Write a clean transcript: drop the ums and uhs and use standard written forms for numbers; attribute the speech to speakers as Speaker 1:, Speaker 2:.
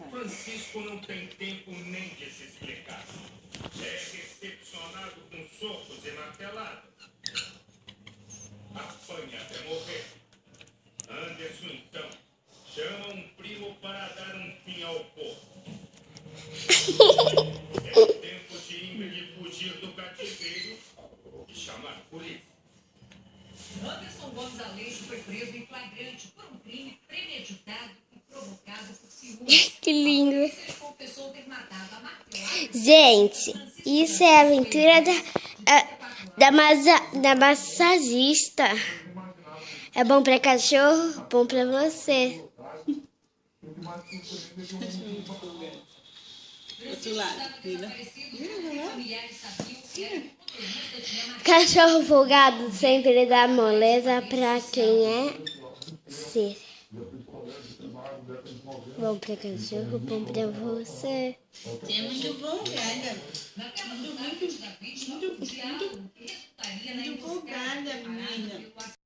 Speaker 1: Francisco não tem tempo nem de se explicar. É recepcionado com socos e marteladas. Apanha até morrer. Anderson, então, chama um primo para dar um fim ao povo. É tempo de Ingrid fugir do cativeiro e chamar a polícia.
Speaker 2: Anderson Gomes Aleixo foi preso em flagrante por um crime premeditado e provocado por ciúmes.
Speaker 3: Que lindo.
Speaker 2: Ele confessou ter matado a martelada.
Speaker 3: Gente, isso é a aventura da massagista. É bom pra cachorro, bom pra você.
Speaker 4: Outro lado, filha.
Speaker 3: Cachorro folgado sempre dá moleza pra quem é ser. Bom pra cachorro, bom pra você.
Speaker 4: É muito bom, cara.
Speaker 2: Naquela muito